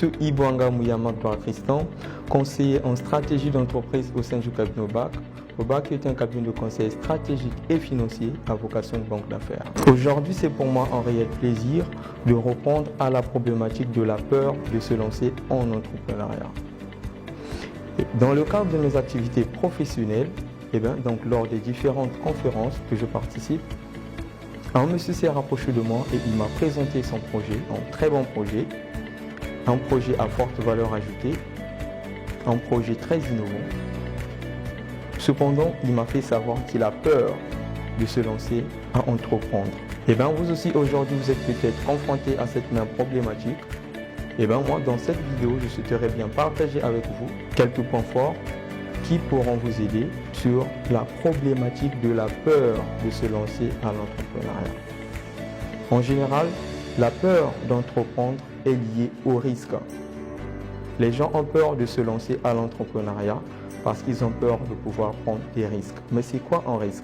suis Ibwanga Mouyamak Tristan, conseiller en stratégie d'entreprise au sein du cabinet OBAC. OBAC est un cabinet de conseil stratégique et financier à vocation de banque d'affaires. Aujourd'hui, c'est pour moi un réel plaisir de répondre à la problématique de la peur de se lancer en entrepreneuriat. Dans le cadre de mes activités professionnelles, donc lors des différentes conférences que je participe, un monsieur s'est rapproché de moi et il m'a présenté son projet, un très bon projet, un projet à forte valeur ajoutée, un projet très innovant. Cependant, il m'a fait savoir qu'il a peur de se lancer à entreprendre. Vous aussi aujourd'hui, vous êtes peut-être confronté à cette même problématique. Moi, dans cette vidéo, je souhaiterais bien partager avec vous quelques points forts qui pourront vous aider sur la problématique de la peur de se lancer à l'entrepreneuriat. En général, la peur d'entreprendre est liée au risque. Les gens ont peur de se lancer à l'entrepreneuriat parce qu'ils ont peur de pouvoir prendre des risques. Mais c'est quoi un risque?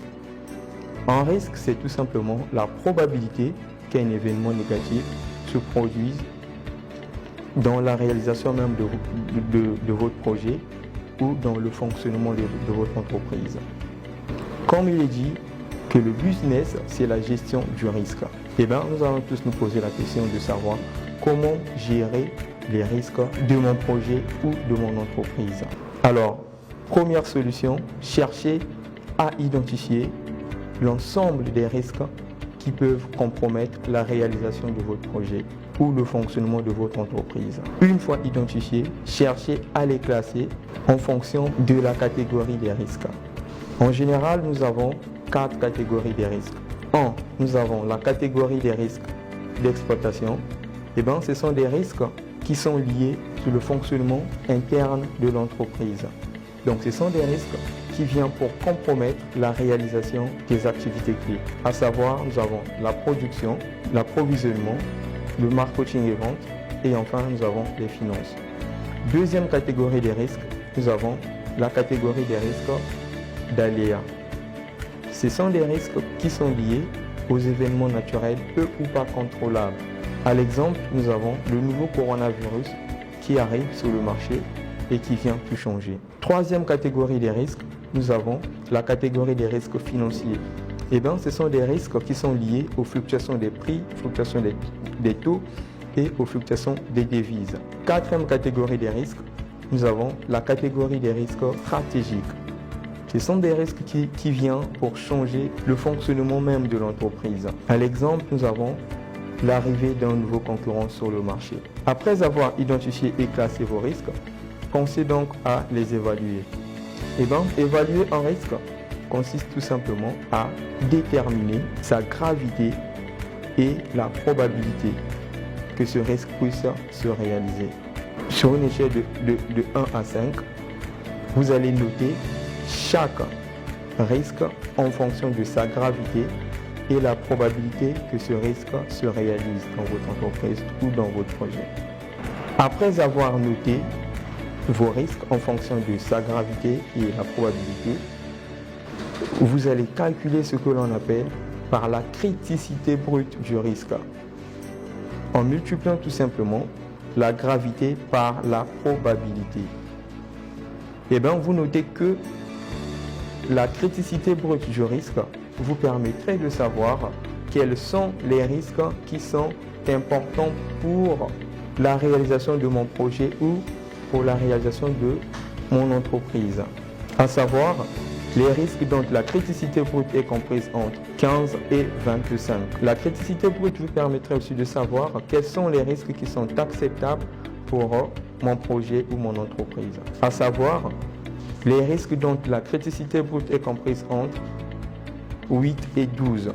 Un risque, c'est tout simplement la probabilité qu'un événement négatif se produise dans la réalisation même de votre projet ou dans le fonctionnement de votre entreprise. Comme il est dit que le business, c'est la gestion du risque. Nous allons tous nous poser la question de savoir comment gérer les risques de mon projet ou de mon entreprise. Alors, première solution, cherchez à identifier l'ensemble des risques qui peuvent compromettre la réalisation de votre projet ou le fonctionnement de votre entreprise. Une fois identifiés, cherchez à les classer en fonction de la catégorie des risques. En général, nous avons 4 catégories de risques. 1. Nous avons la catégorie des risques d'exploitation. Ce sont des risques qui sont liés sur le fonctionnement interne de l'entreprise. Donc, ce sont des risques qui viennent pour compromettre la réalisation des activités clés. À savoir, nous avons la production, l'approvisionnement, le marketing et vente, et enfin, nous avons les finances. Deuxième catégorie des risques, nous avons la catégorie des risques d'aléas. Ce sont des risques qui sont liés aux événements naturels peu ou pas contrôlables. À l'exemple, nous avons le nouveau coronavirus qui arrive sur le marché et qui vient tout changer. Troisième catégorie des risques, nous avons la catégorie des risques financiers. Ce sont des risques qui sont liés aux fluctuations des prix, fluctuations des taux et aux fluctuations des devises. Quatrième catégorie des risques, nous avons la catégorie des risques stratégiques. Ce sont des risques qui viennent pour changer le fonctionnement même de l'entreprise. À l'exemple, nous avons l'arrivée d'un nouveau concurrent sur le marché. Après avoir identifié et classé vos risques, pensez donc à les évaluer. Évaluer un risque consiste tout simplement à déterminer sa gravité et la probabilité que ce risque puisse se réaliser. Sur une échelle de 1 à 5, vous allez noter chaque risque en fonction de sa gravité et la probabilité que ce risque se réalise dans votre entreprise ou dans votre projet. Après avoir noté vos risques en fonction de sa gravité et la probabilité, vous allez calculer ce que l'on appelle par la criticité brute du risque, en multipliant tout simplement la gravité par la probabilité. Vous notez que la criticité brute du risque vous permettrait de savoir quels sont les risques qui sont importants pour la réalisation de mon projet ou pour la réalisation de mon entreprise. À savoir, les risques dont la criticité brute est comprise entre 15 et 25. La criticité brute vous permettrait aussi de savoir quels sont les risques qui sont acceptables pour mon projet ou mon entreprise. À savoir, les risques dont la criticité brute est comprise entre 8 et 12.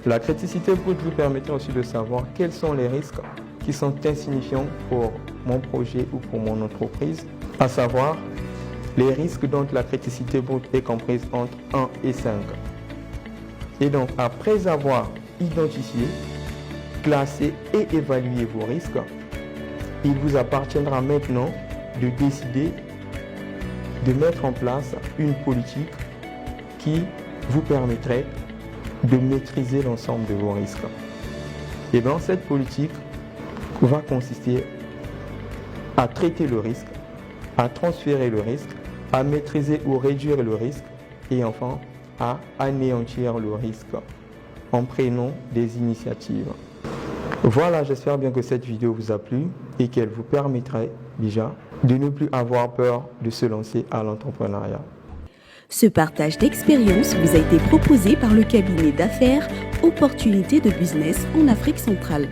La criticité brute vous permettrait aussi de savoir quels sont les risques qui sont insignifiants pour mon projet ou pour mon entreprise, à savoir les risques dont la criticité brute est comprise entre 1 et 5. Et donc, après avoir identifié, classé et évalué vos risques, il vous appartiendra maintenant de décider de mettre en place une politique qui vous permettrait de maîtriser l'ensemble de vos risques. Et cette politique va consister à traiter le risque, à transférer le risque, à maîtriser ou réduire le risque et enfin à anéantir le risque en prenant des initiatives. Voilà, j'espère bien que cette vidéo vous a plu et qu'elle vous permettrait déjà de ne plus avoir peur de se lancer à l'entrepreneuriat. Ce partage d'expérience vous a été proposé par le cabinet d'affaires Opportunités de Business en Afrique centrale.